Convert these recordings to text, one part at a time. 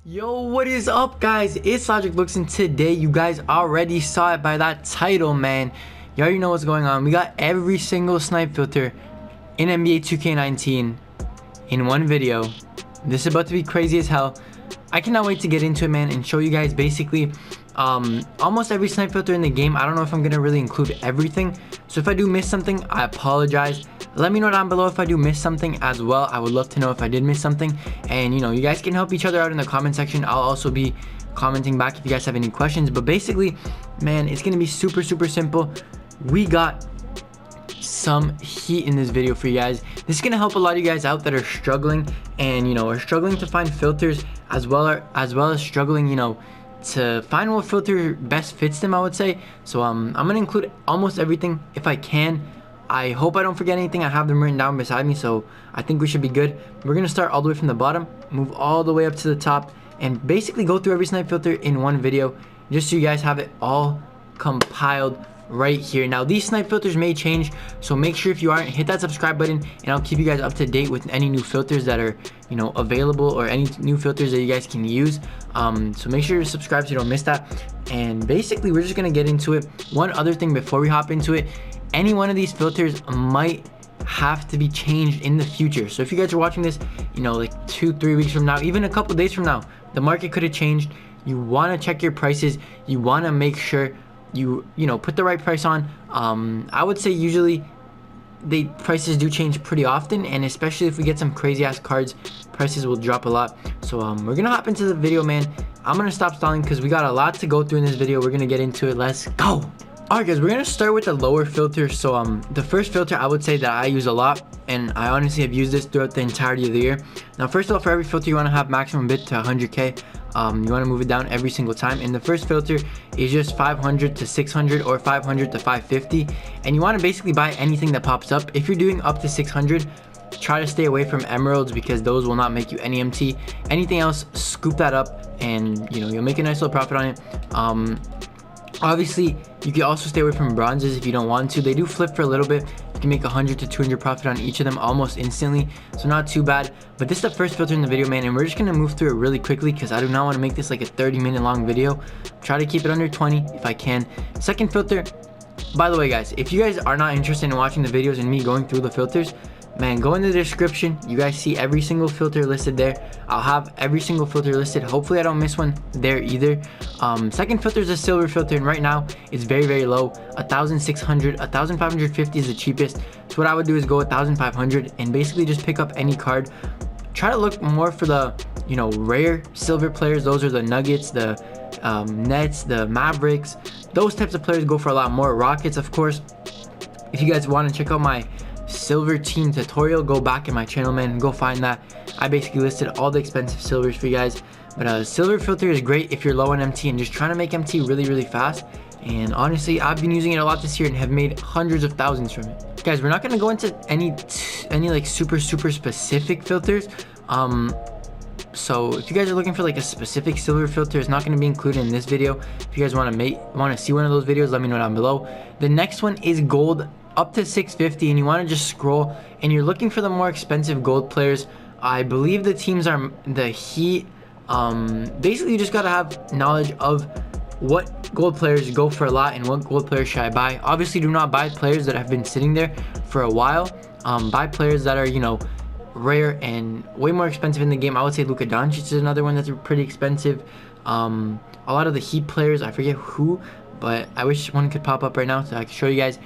Yo, what is up, guys? It's LogicLookss, and today you guys already saw it by that title, man. You already know what's going on. We got every single snipe filter in NBA2K19 in one video. This is about to be crazy as hell. I cannot wait to get into it, man, and show you guys basically almost every snipe filter in the game. I don't know if I'm gonna really include everything, so if I do miss something, I apologize. Let me know down below if I do miss something as well. I would love to know if I did miss something, and you know, you guys can help each other out in the comment section. I'll also be commenting back if you guys have any questions. But basically, man, it's gonna be super simple. We got some heat in this video for you guys. This is gonna help a lot of you guys out that are struggling, and you know, are struggling to find filters as well as struggling, you know, to find what filter best fits them, I would say. So I'm gonna include almost everything if I can. I hope I don't forget anything. I have them written down beside me, so I think we should be good. We're gonna start all the way from the bottom, move all the way up to the top, and basically go through every snipe filter in one video, just so you guys have it all compiled right here. Now, these snipe filters may change, so make sure if you aren't, hit that subscribe button, and I'll keep you guys up to date with any new filters that are, you know, available, or any new filters that you guys can use. So make sure to subscribe so you don't miss that. And basically, we're just gonna get into it. One other thing before we hop into it: any one of these filters might have to be changed in the future. So if you guys are watching this, you know, like 2-3 weeks from now, even a couple days from now, the market could have changed. You want to check your prices. You want to make sure you know, put the right price on. I would say usually prices do change pretty often, and especially if we get some crazy ass cards, prices will drop a lot. So we're gonna hop into the video, man. I'm gonna stop stalling because we got a lot to go through in this video. We're gonna get into it. Let's go. Alright guys, we're gonna start with the lower filter. So the first filter I would say that I use a lot, and I honestly have used this throughout the entirety of the year. Now, first of all, for every filter you want to have maximum bit to 100k. You want to move it down every single time, and the first filter is just 500 to 600 or 500 to 550, and you want to basically buy anything that pops up. If you're doing up to 600, try to stay away from emeralds because those will not make you any MT. Anything else, scoop that up, and you know, you'll make a nice little profit on it. Obviously, you can also stay away from bronzes if you don't want to. They do flip for a little bit. You can make 100 to 200 profit on each of them almost instantly, so not too bad. But this is the first filter in the video, man, and we're just gonna move through it really quickly because I do not want to make this like a 30-minute long video. Try to keep it under 20 if I can. Second filter, by the way, guys, if you guys are not interested in watching the videos and me going through the filters, man, go in the description. You guys see every single filter listed there. I'll have every single filter listed. Hopefully I don't miss one there either. Second filter is a silver filter, and right now it's very low. 1,600, 1,550 is the cheapest. So what I would do is go 1,500 and basically just pick up any card. Try to look more for the, you know, rare silver players. Those are the Nuggets, the Nets, the Mavericks. Those types of players go for a lot more. Rockets, of course. If you guys want to check out my silver team tutorial, go back in my channel, man, and go find that. I basically listed all the expensive silvers for you guys. But silver filter is great if you're low on MT and just trying to make MT really fast. And honestly, I've been using it a lot this year and have made hundreds of thousands from it. Guys, we're not going to go into any like super specific filters. So if you guys are looking for like a specific silver filter, it's not going to be included in this video. If you guys want to see one of those videos, let me know down below. The next one is gold up to 650, and you want to just scroll, and you're looking for the more expensive gold players. I believe the teams are the Heat. Basically, you just got to have knowledge of what gold players go for a lot and what gold players should I buy. Obviously, do not buy players that have been sitting there for a while. Buy players that are, you know, rare and way more expensive in the game. I would say Luka Doncic is another one that's pretty expensive. A lot of the Heat players, I forget who, but I wish one could pop up right now so I could show you guys.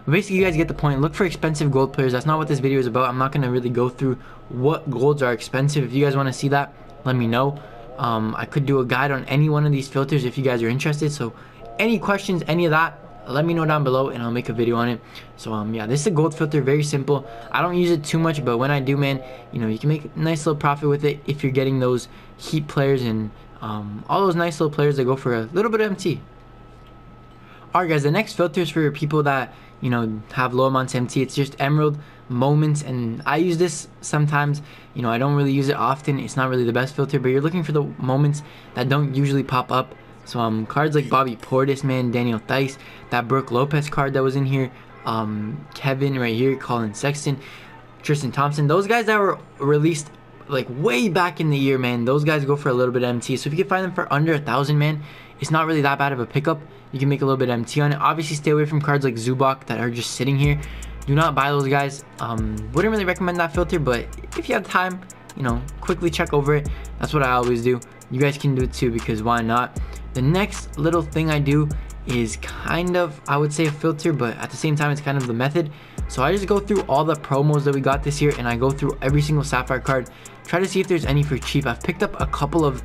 Basically, you guys get the point. Look for expensive gold players. That's not what this video is about. I'm not going to really go through what golds are expensive. If you guys want to see that, let me know. I could do a guide on any one of these filters if you guys are interested. So any questions, any of that, let me know down below and I'll make a video on it. So yeah, this is a gold filter, very simple. I don't use it too much, but when I do, man, you know, you can make a nice little profit with it if you're getting those Heat players and all those nice little players that go for a little bit of MT. Alright guys, the next filter is for people that, you know, have low amounts of MT. It's just emerald moments, and I use this sometimes. You know, I don't really use it often. It's not really the best filter, but you're looking for the moments that don't usually pop up. So cards like Bobby Portis, man, Daniel Theis, that Brooke Lopez card that was in here, Kevin right here, Colin Sexton, Tristan Thompson, those guys that were released like way back in the year, man, those guys go for a little bit of MT. So if you can find them for under 1,000, man, it's not really that bad of a pickup. You can make a little bit of MT on it. Obviously, stay away from cards like Zubac that are just sitting here. Do not buy those guys. Wouldn't really recommend that filter, but if you have time, you know, quickly check over it. That's what I always do. You guys can do it too, because why not? The next little thing I do is kind of, I would say, a filter, but at the same time it's kind of the method. So I just go through all the promos that we got this year, and I go through every single Sapphire card, try to see if there's any for cheap. I've picked up a couple of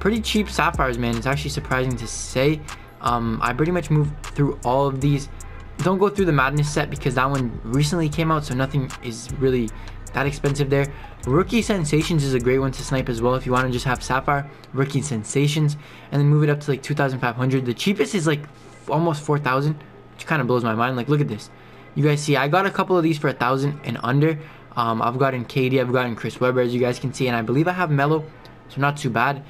pretty cheap Sapphires, man. It's actually surprising to say. I pretty much move through all of these. Don't go through the Madness set because that one recently came out, so nothing is really that expensive there. Rookie Sensations is a great one to snipe as well if you want to just have Sapphire, Rookie Sensations, and then move it up to like 2,500. The cheapest is like almost 4,000, which kind of blows my mind. Like, look at this. You guys see, I got a couple of these for 1,000 and under. I've gotten KD, I've gotten Chris Webber, as you guys can see, and I believe I have Melo, so not too bad.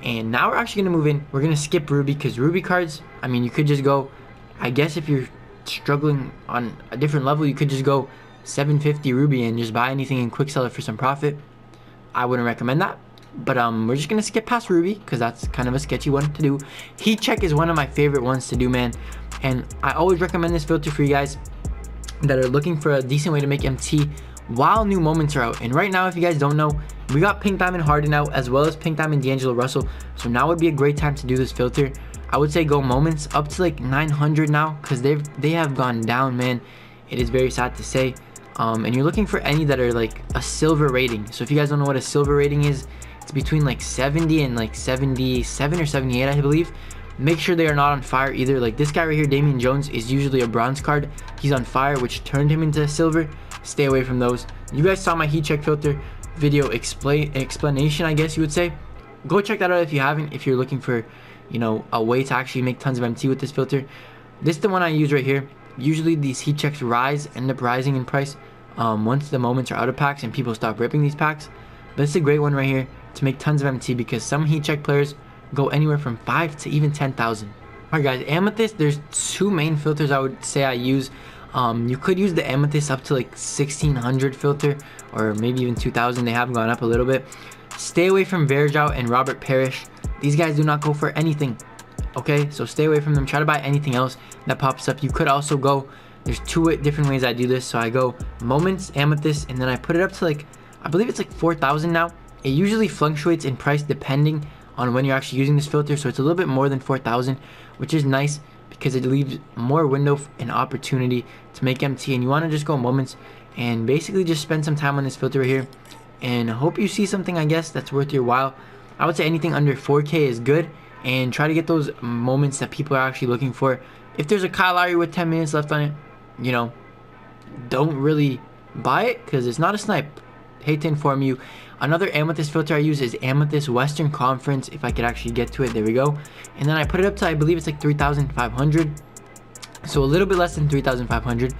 And now we're actually going to move in. We're going to skip Ruby, because Ruby cards, I mean, you could just go, I guess if you're struggling on a different level, you could just go 750 Ruby and just buy anything and quick sell it for some profit. I wouldn't recommend that, but we're just going to skip past Ruby, because that's kind of a sketchy one to do. Heat check is one of my favorite ones to do, man, and I always recommend this filter for you guys that are looking for a decent way to make MT while new moments are out. And right now, if you guys don't know, we got Pink Diamond Harden out, as well as Pink Diamond D'Angelo Russell, so now would be a great time to do this filter. I would say go moments up to like 900 now, because they have gone down, man. It is very sad to say. And you're looking for any that are like a silver rating. So if you guys don't know what a silver rating is, it's between like 70 and like 77 or 78, I believe. Make sure they are not on fire either. Like this guy right here, Damian Jones, is usually a bronze card. He's on fire, which turned him into silver. Stay away from those. You guys saw my heat check filter video explanation, I guess you would say. Go check that out if you haven't, if you're looking for, you know, a way to actually make tons of MT with this filter. This is the one I use right here. Usually these heat checks end up rising in price once the moments are out of packs and people stop ripping these packs. But it's a great one right here to make tons of MT, because some heat check players go anywhere from 5 to even 10,000. Alright guys, Amethyst, there's two main filters I would say I use. You could use the Amethyst up to like 1,600 filter, or maybe even 2,000. They have gone up a little bit. Stay away from Verjao and Robert Parrish. These guys do not go for anything. Okay, so stay away from them. Try to buy anything else that pops up. You could also go, there's two different ways I do this. So I go moments, Amethyst, and then I put it up to like, I believe it's like 4,000 now. It usually fluctuates in price depending on when you're actually using this filter, so it's a little bit more than 4,000, which is nice because it leaves more window and opportunity to make MT. And you want to just go moments and basically just spend some time on this filter right here, and hope you see something, I guess, that's worth your while. I would say anything under 4K is good, and try to get those moments that people are actually looking for. If there's a Kyle Lowry with 10 minutes left on it, you know, don't really buy it because it's not a snipe. Hate to inform you. Another Amethyst filter I use is Amethyst Western Conference, if I could actually get to it. There we go. And then I put it up to, I believe it's like 3,500. So a little bit less than 3,500.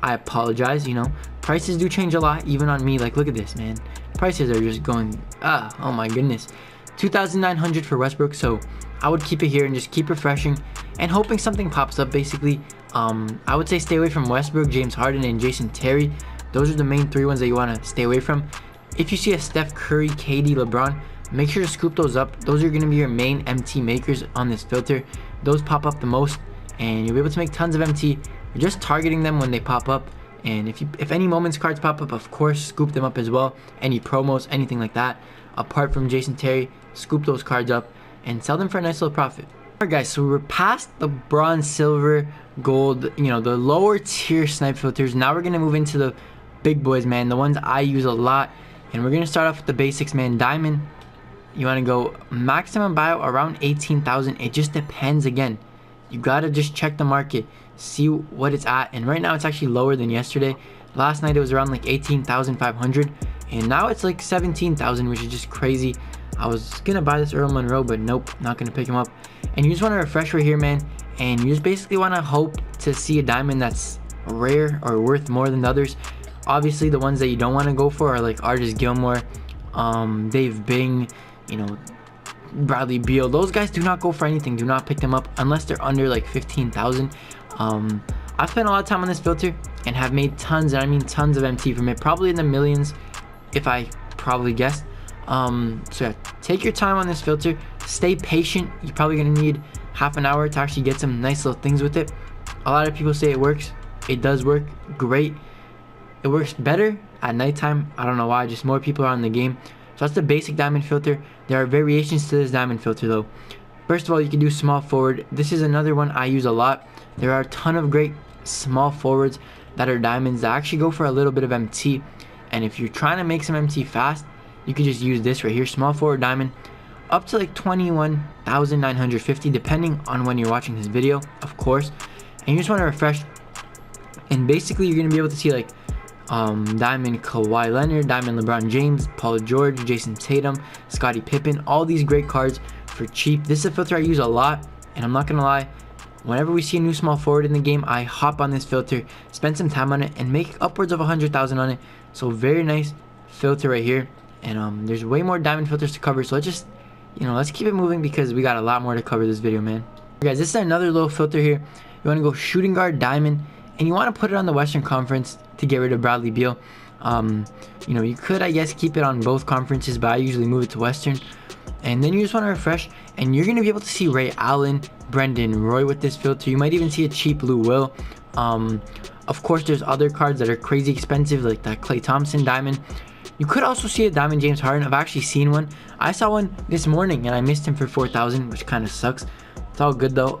I apologize, you know. Prices do change a lot, even on me. Like, look at this, man. Prices are just going, oh my goodness. 2,900 for Westbrook. So I would keep it here and just keep refreshing and hoping something pops up, basically. I would say stay away from Westbrook, James Harden, and Jason Terry. Those are the main three ones that you want to stay away from. If you see a Steph Curry, KD, LeBron, make sure to scoop those up. Those are going to be your main MT makers on this filter. Those pop up the most, and you'll be able to make tons of MT. You're just targeting them when they pop up. And if any moments cards pop up, of course, scoop them up as well. Any promos, anything like that. Apart from Jason Terry, scoop those cards up and sell them for a nice little profit. Alright guys, so we're past the bronze, silver, gold, you know, the lower tier snipe filters. Now we're going to move into the big boys, man, the ones I use a lot. And we're going to start off with the basics, man. Diamond, you want to go maximum buyout around 18,000. It just depends. Again, you got to just check the market, see what it's at. And right now it's actually lower than yesterday. Last night it was around like 18,500, and now it's like 17,000, which is just crazy. I was gonna buy this Earl Monroe, but nope, not gonna pick him up. And you just want to refresh right here, man, and you just basically want to hope to see a diamond that's rare or worth more than the others. Obviously the ones that you don't want to go for are like Artis Gilmore, Dave Bing, you know, Bradley Beal. Those guys do not go for anything. Do not pick them up unless they're under like 15,000. I've spent a lot of time on this filter and have made tons, and I mean tons of MT from it, probably in the millions if I probably guessed. So yeah, take your time on this filter, stay patient. You're probably gonna need half an hour to actually get some nice little things with it. A lot of people say it works. It does work great. It works better at nighttime. I don't know why, just more people are on the game. So that's the basic diamond filter. There are variations to this diamond filter though. First of all, you can do small forward. This is another one I use a lot. There are a ton of great small forwards that are diamonds that actually go for a little bit of MT. And if you're trying to make some MT fast, you can just use this right here, small forward diamond, up to like 21,950 depending on when you're watching this video, of course. And you just want to refresh, and basically you're going to be able to see like diamond Kawhi Leonard, diamond LeBron James, Paul George, Jason Tatum, Scottie Pippen, all these great cards for cheap. This is a filter I use a lot, and I'm not gonna lie, whenever we see a new small forward in the game, I hop on this filter, spend some time on it, and make upwards of 100,000 on it. So very nice filter right here. And there's way more diamond filters to cover, so let's just, let's keep it moving because we got a lot more to cover this video, man. Guys, this is another little filter here. You want to go shooting guard diamond, and you want to put it on the Western Conference to get rid of Bradley Beal. You could, I guess, keep it on both conferences, but I usually move it to Western. And then you just want to refresh, and you're going to be able to see Ray Allen, Brendan Roy with this filter. You might even see a cheap Lou Will. Of course, there's other cards that are crazy expensive, like that Klay Thompson diamond. You could also see a diamond James Harden. I've actually seen one. I saw one this morning, and I missed him for 4,000, which kind of sucks. It's all good, though.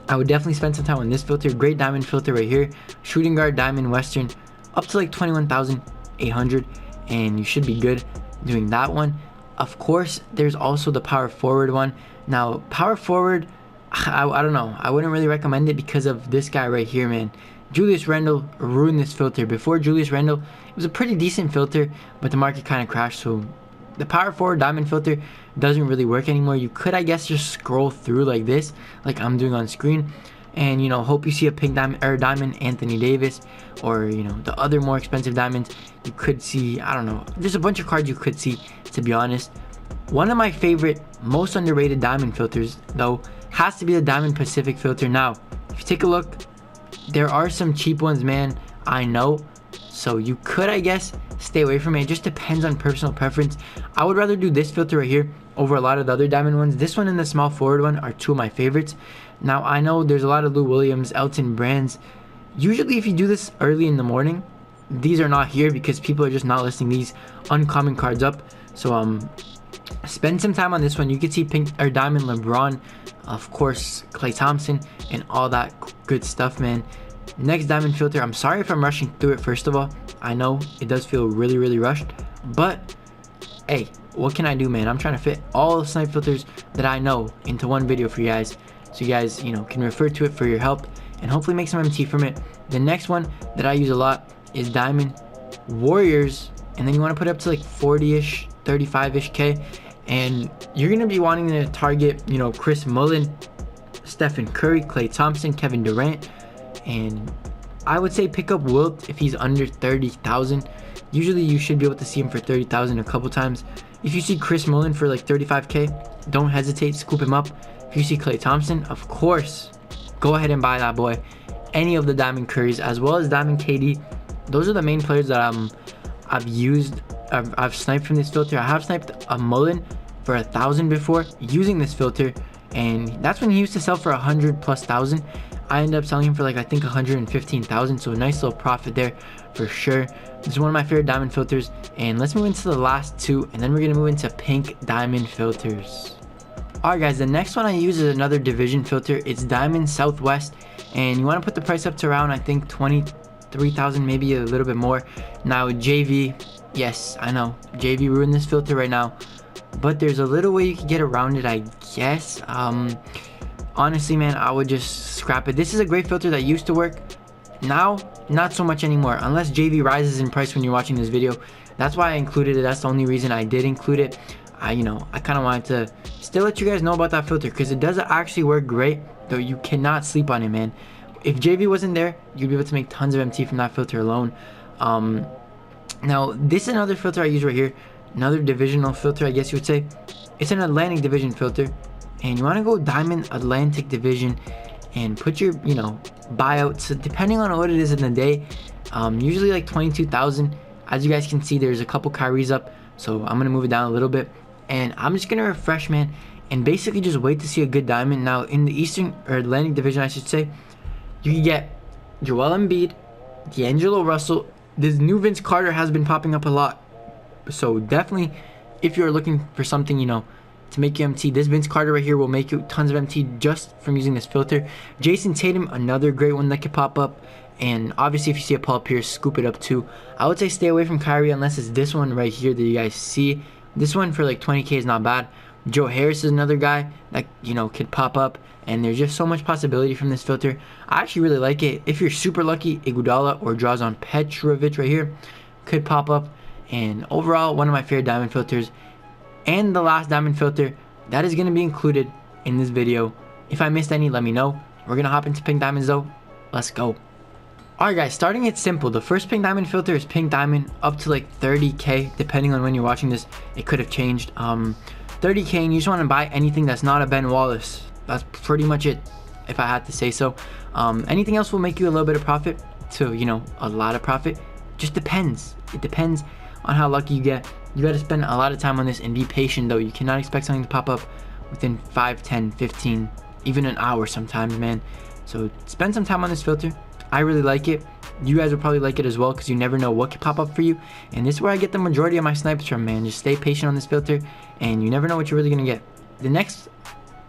I would definitely spend some time on this filter. Great diamond filter right here. Shooting guard diamond Western, up to like 21,800, and you should be good doing that one. Of course, there's also the power forward one. Now, power forward, I don't know. I wouldn't really recommend it because of this guy right here, man. Julius Randle ruined this filter. Before Julius Randle, it was a pretty decent filter, but the market kind of crashed. So the power forward diamond filter doesn't really work anymore. You could, I guess, just scroll through like this, like I'm doing on screen, and hope you see a pink diamond or diamond Anthony Davis, or the other more expensive diamonds. You could see, I don't know, there's a bunch of cards you could see, to be honest. One of my favorite, most underrated diamond filters though has to be the Diamond Pacific filter. Now if you take a look, there are some cheap ones, man, I know, so you could, I guess, stay away from it. It just depends on personal preference. I would rather do this filter right here over a lot of the other diamond ones. This one and the small forward one are two of my favorites. Now I know there's a lot of Lou Williams, Elton Brands. Usually if you do this early in the morning, these are not here because people are just not listing these uncommon cards up. So spend some time on this one. You can see pink or diamond LeBron, of course Klay Thompson, and all that good stuff, man. Next diamond filter, I'm sorry if I'm rushing through it. First of all, I know it does feel really rushed, but hey, what can I do, man? I'm trying to fit all the snipe filters that I know into one video for you guys, so you guys can refer to it for your help and hopefully make some MT from it. The next one that I use a lot is diamond Warriors, and then you want to put it up to like 40ish, 35ish K, and you're going to be wanting to target Chris Mullin, Stephen Curry, Klay Thompson, Kevin Durant, and I would say pick up Wilt if he's under 30,000. Usually you should be able to see him for 30,000 a couple times. If you see Chris Mullin for like 35K, don't hesitate, scoop him up. If you see Klay Thompson, of course, go ahead and buy that boy. Any of the diamond Currys as well as diamond KD, those are the main players that I've sniped from this filter. I have sniped a Mullin for 1,000 before using this filter, and that's when he used to sell for 100,000+. I ended up selling him for like, I think 115,000, so a nice little profit there for sure. This is one of my favorite diamond filters, and let's move into the last two, and then we're gonna move into pink diamond filters. Alright guys, the next one I use is another division filter. It's Diamond Southwest, and you want to put the price up to around, I think 23,000, maybe a little bit more. Now JV, yes, I know JV ruined this filter right now, but there's a little way you can get around it, I guess. Honestly, man, I would just scrap it. This is a great filter that used to work. Now, not so much anymore, unless JV rises in price when you're watching this video. That's why I included it. That's the only reason I did include it. I kind of wanted to still let you guys know about that filter because it does actually work great, though you cannot sleep on it, man. If JV wasn't there, you'd be able to make tons of MT from that filter alone. Now, this is another filter I use right here. Another divisional filter, I guess you would say. It's an Atlantic Division filter. And you want to go Diamond Atlantic Division and put your, buyouts, depending on what it is in the day. Usually like 22,000. As you guys can see, there's a couple Kyries up So I'm gonna move it down a little bit, and I'm just gonna refresh, man, and basically just wait to see a good diamond. Now in the Eastern or Atlantic Division, I should say, you can get Joel Embiid, D'Angelo Russell. This new Vince Carter has been popping up a lot, so definitely if you're looking for something, you know, to make you MT, this Vince Carter right here will make you tons of MT just from using this filter. Jason Tatum, another great one that could pop up. And obviously if you see a pull-up here, scoop it up too. I would say stay away from Kyrie unless it's this one right here that you guys see. This one for like 20k is not bad. Joe Harris is another guy that, you know, could pop up. And there's just so much possibility from this filter. I actually really like it. If you're super lucky, Iguodala or Drazen Petrovic right here could pop up. And overall, one of my favorite diamond filters. And the last diamond filter that is going to be included in this video. If I missed any, let me know. We're going to hop into pink diamonds though. Let's go. Alright guys, starting it simple. The first pink diamond filter is pink diamond up to like 30k, depending on when you're watching this. It could have changed. 30k, and you just want to buy anything that's not a Ben Wallace. That's pretty much it, if I had to say so. Anything else will make you a little bit of profit to, you know, a lot of profit. Just depends. It depends on how lucky you get. You got to spend a lot of time on this and be patient though. You cannot expect something to pop up within 5, 10, 15, even an hour sometimes, man. So spend some time on this filter. I really like it. You guys will probably like it as well because you never know what could pop up for you. And this is where I get the majority of my snipes from, man. Just stay patient on this filter and you never know what you're really going to get. The next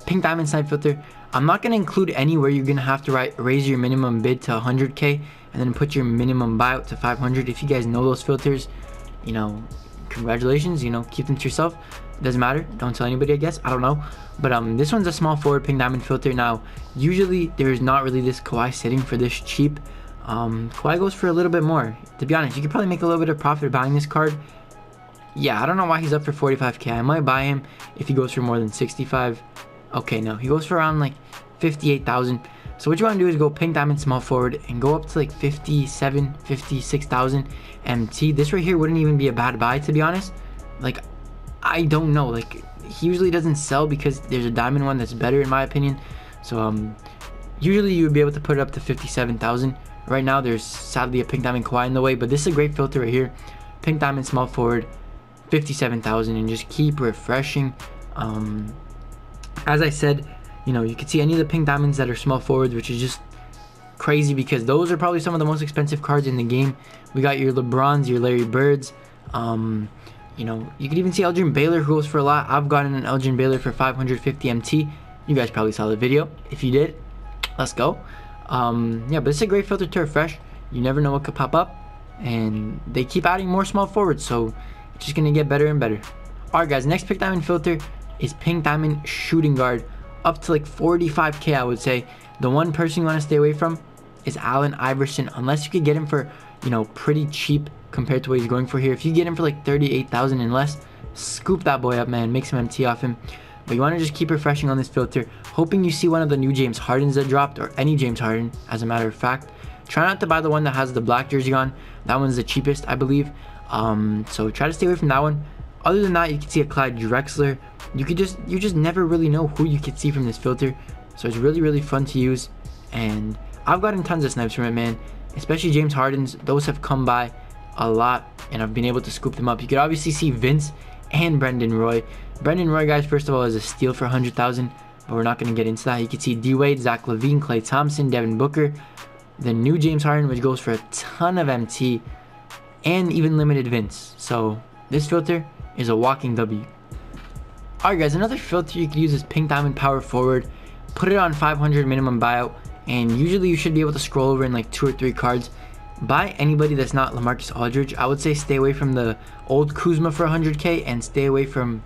pink diamond snipe filter, I'm not going to include anywhere you're going to have to raise your minimum bid to 100k and then put your minimum buyout to 500. If you guys know those filters, you know, congratulations, you know, keep them to yourself. It doesn't matter, don't tell anybody, I guess, I don't know. But this one's a small forward pink diamond filter. Now usually there's not really this Kawhi sitting for this cheap. Kawhi goes for a little bit more. To be honest, you could probably make a little bit of profit buying this card. Yeah, I don't know why he's up for 45k. I might buy him if he goes for more than 65. Okay, no, he goes for around like 58,000. So what you want to do is go pink diamond small forward and go up to like 57, 56,000 MT. This right here wouldn't even be a bad buy, to be honest. Like, I don't know, like he usually doesn't sell because there's a diamond one that's better in my opinion. So usually you would be able to put it up to 57,000. Right now there's sadly a pink diamond Kawhi in the way, but this is a great filter right here. Pink diamond small forward, 57,000, and just keep refreshing. As I said, you know, you can see any of the pink diamonds that are small forwards, which is just crazy because those are probably some of the most expensive cards in the game. We got your LeBrons, your Larry Birds. You know, you could even see Elgin Baylor, who goes for a lot. I've gotten an Elgin Baylor for 550 MT. You guys probably saw the video. If you did, let's go. Yeah, but it's a great filter to refresh. You never know what could pop up, and they keep adding more small forwards, so it's just gonna get better and better. Alright guys, next pink diamond filter is pink diamond shooting guard, up to like 45k, I would say. The one person you want to stay away from is Allen Iverson, unless you could get him for, you know, pretty cheap compared to what he's going for here. If you get him for like 38,000 and less, scoop that boy up, man. Make some MT off him. But you want to just keep refreshing on this filter, hoping you see one of the new James Hardens that dropped, or any James Harden, as a matter of fact. Try not to buy the one that has the black jersey on. That one's the cheapest, I believe. So try to stay away from that one. Other than that, you can see a Clyde Drexler. You just never really know who you could see from this filter. So it's really, really fun to use. And I've gotten tons of snipes from it, man. Especially James Hardens. Those have come by a lot, and I've been able to scoop them up. You could obviously see Vince and Brendan Roy. Brendan Roy, guys, first of all, is a steal for 100,000, but we're not going to get into that. You can see D-Wade, Zach LaVine, Klay Thompson, Devin Booker. The new James Harden, which goes for a ton of MT, and even limited Vince. So this filter is a walking W. Alright guys, another filter you could use is pink diamond power forward. Put it on 500 minimum buyout, and usually you should be able to scroll over in like 2 or 3 cards. Buy anybody that's not LaMarcus Aldridge. I would say stay away from the old Kuzma for 100k and stay away from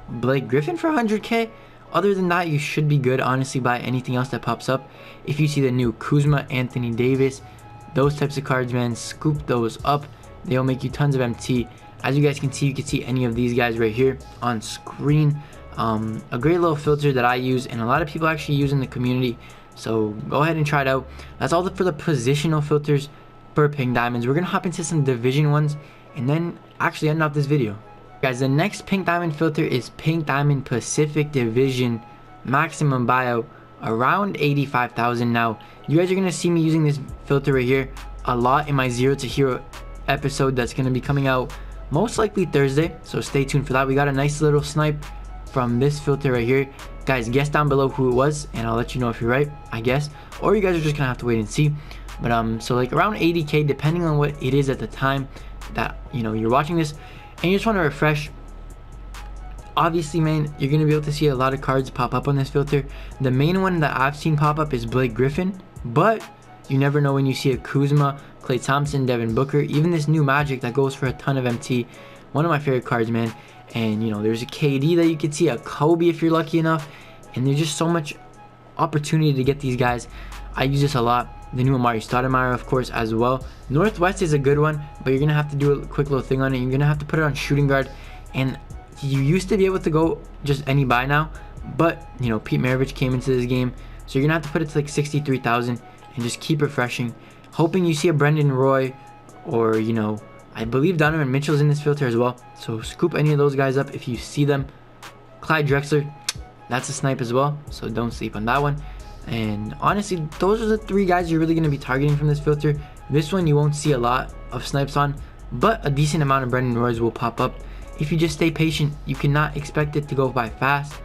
Blake Griffin for 100k. Other than that, you should be good. Honestly, buy anything else that pops up. If you see the new Kuzma, Anthony Davis, those types of cards, man, scoop those up. They'll make you tons of MT. As you guys can see, you can see any of these guys right here on screen. A great little filter that I use, and a lot of people actually use in the community. So go ahead and try it out. That's all for the positional filters for pink diamonds. We're gonna hop into some division ones and then actually end off this video. Guys, the next pink diamond filter is pink diamond Pacific Division maximum buyout, around 85,000. Now you guys are gonna see me using this filter right here a lot in my 0 to hero episode that's gonna be coming out most likely Thursday, so stay tuned for that. We got a nice little snipe from this filter right here. Guys, guess down below who it was and I'll let you know if you're right, I guess, or you guys are just gonna have to wait and see. But so like around 80k, depending on what it is at the time that you're watching this, and you just want to refresh. Obviously, man, you're gonna be able to see a lot of cards pop up on this filter. The main one that I've seen pop up is Blake Griffin, but you never know when you see a Kuzma, Klay Thompson, Devin Booker, even this new Magic that goes for a ton of MT. One of my favorite cards, man. And there's a KD that you could see, a Kobe if you're lucky enough, and there's just so much opportunity to get these guys. I use this a lot. The new Amari Stoudemire, of course, as well. Northwest is a good one, but you're gonna have to do a quick little thing on it. You're gonna have to put it on shooting guard, and you used to be able to go just any buy now, but Pete Maravich came into this game, so you're gonna have to put it to like 63,000 and just keep refreshing, hoping you see a Brendan Roy, or I believe Donovan Mitchell's in this filter as well. So scoop any of those guys up if you see them. Clyde Drexler, that's a snipe as well, so don't sleep on that one. And honestly, those are the 3 guys you're really going to be targeting from this filter. This one you won't see a lot of snipes on, but a decent amount of Brendan Roys will pop up if you just stay patient. You cannot expect it to go by fast.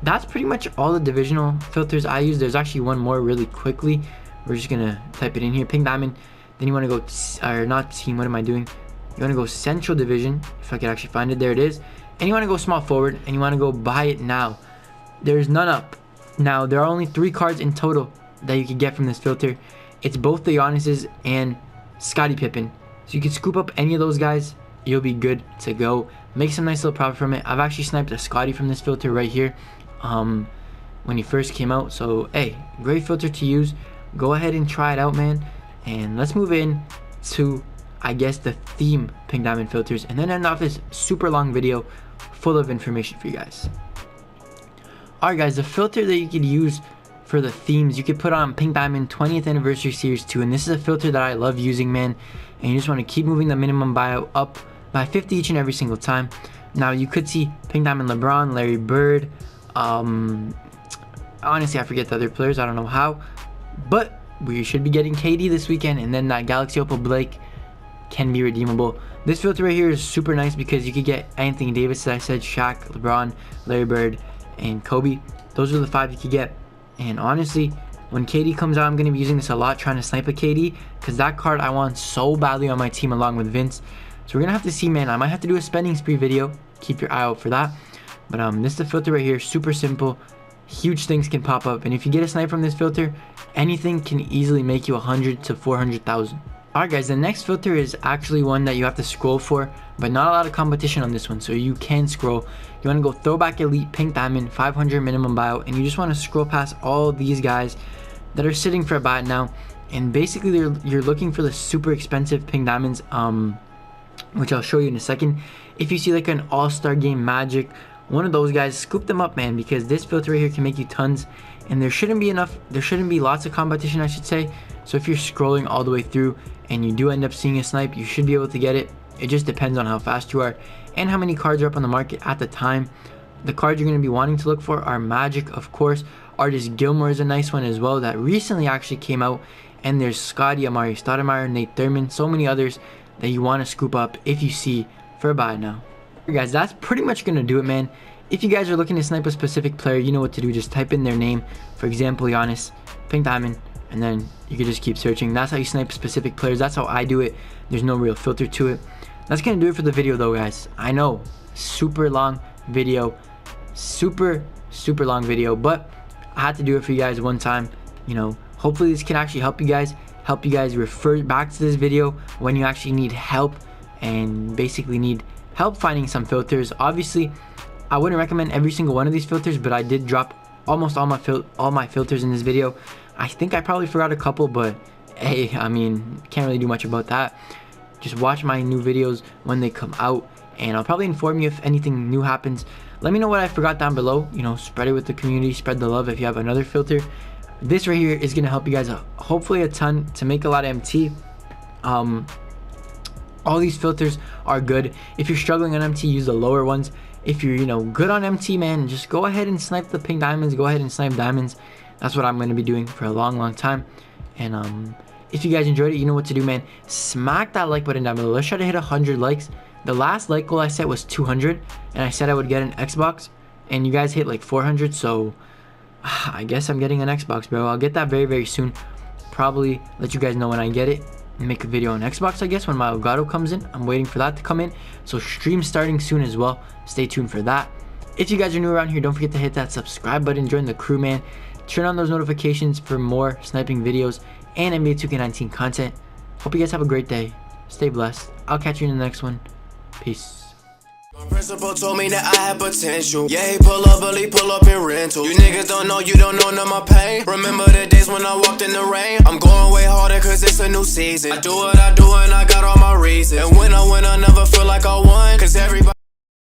That's pretty much all the divisional filters I use. There's actually one more really quickly. We're just going to type it in here, Pink Diamond. Then you want to go, or not team, what am I doing? You want to go Central Division, if I could actually find it. There it is. And you want to go small forward, and you want to go buy it now. There's none up. Now, there are only 3 cards in total that you can get from this filter. It's both the Giannis's and Scottie Pippen. So you can scoop up any of those guys. You'll be good to go. Make some nice little profit from it. I've actually sniped a Scottie from this filter right here when he first came out. So, hey, great filter to use. Go ahead and try it out, man. And let's move in to, I guess, the theme Pink Diamond filters, and then end off this super long video full of information for you guys. Alright guys, the filter that you could use for the themes, you could put on Pink Diamond 20th Anniversary Series 2, and this is a filter that I love using, man. And you just want to keep moving the minimum buyout up by 50 each and every single time. Now you could see Pink Diamond LeBron, Larry Bird, honestly I forget the other players, I don't know how, but we should be getting KD this weekend, and then that Galaxy Opal Blake can be redeemable. This filter right here is super nice because you could get Anthony Davis, as I said, Shaq, LeBron, Larry Bird, and Kobe. Those are the 5 you could get. And honestly, when KD comes out, I'm going to be using this a lot, trying to snipe a KD, because that card I want so badly on my team along with Vince. So we're going to have to see, man. I might have to do a spending spree video. Keep your eye out for that. But this is the filter right here. Super simple. Huge things can pop up. And if you get a snipe from this filter, anything can easily make you 100 to 400,000. Alright guys, the next filter is actually one that you have to scroll for, but not a lot of competition on this one, so you can scroll. You want to go Throwback Elite Pink Diamond 500 minimum buyout, and you just want to scroll past all these guys that are sitting for a buyout now, and basically you're looking for the super expensive Pink Diamonds, which I'll show you in a second. If you see like an All-Star Game Magic, one of those guys, scoop them up, man, because this filter right here can make you tons, and there shouldn't be lots of competition, I should say. So if you're scrolling all the way through and you do end up seeing a snipe, you should be able to get it. It just depends on how fast you are and how many cards are up on the market at the time. The cards you're going to be wanting to look for are Magic, of course. Artist Gilmore is a nice one as well that recently actually came out. And there's Scottie, Amari Stoudemire, Nate Thurman, so many others that you want to scoop up if you see for a buy now. Guys, that's pretty much going to do it, man. If you guys are looking to snipe a specific player, you know what to do. Just type in their name. For example, Giannis, Pink Diamond, and then you can just keep searching. That's how you snipe specific players. That's how I do it. There's no real filter to it. That's gonna do it for the video though, guys. I know, super long video, super long video, but I had to do it for you guys one time. Hopefully this can actually help you guys refer back to this video when you actually need help and basically need help finding some filters. Obviously I wouldn't recommend every single one of these filters, but I did drop almost all my filters in this video. I think I probably forgot a couple, but hey, I mean, can't really do much about that. Just watch my new videos when they come out, and I'll probably inform you if anything new happens. Let me know what I forgot down below. Spread it with the community, spread the love if you have another filter. This right here is gonna help you guys hopefully a ton to make a lot of MT. All these filters are good. If you're struggling on MT, use the lower ones. If you're good on MT, man, just go ahead and snipe the Pink Diamonds. Go ahead and snipe diamonds. That's what I'm going to be doing for a long time. And If you guys enjoyed it, you know what to do, man. Smack that like button down below. Let's try to hit 100 likes. The last like goal I set was 200, and I said I would get an Xbox, and you guys hit like 400, so I guess I'm getting an Xbox, bro. I'll get that very, very soon. Probably let you guys know when I get it. Make a video on Xbox, I guess, when my Elgato comes in. I'm waiting for that to come in, so stream starting soon as well. Stay tuned for that. If you guys are new around here, don't forget to hit that subscribe button, join the crew, man. Turn on those notifications for more sniping videos and NBA 2K19 content. Hope you guys have a great day. Stay blessed. I'll catch you in the next one. Peace. My principal told me that I had potential. Yeah, he pull up, but he pull up in rental. You niggas don't know, you don't know none of my pain. Remember the days when I walked in the rain? I'm going way harder cause it's a new season. I do what I do and I got all my reasons. And when I win, I never feel like I won, cause everybody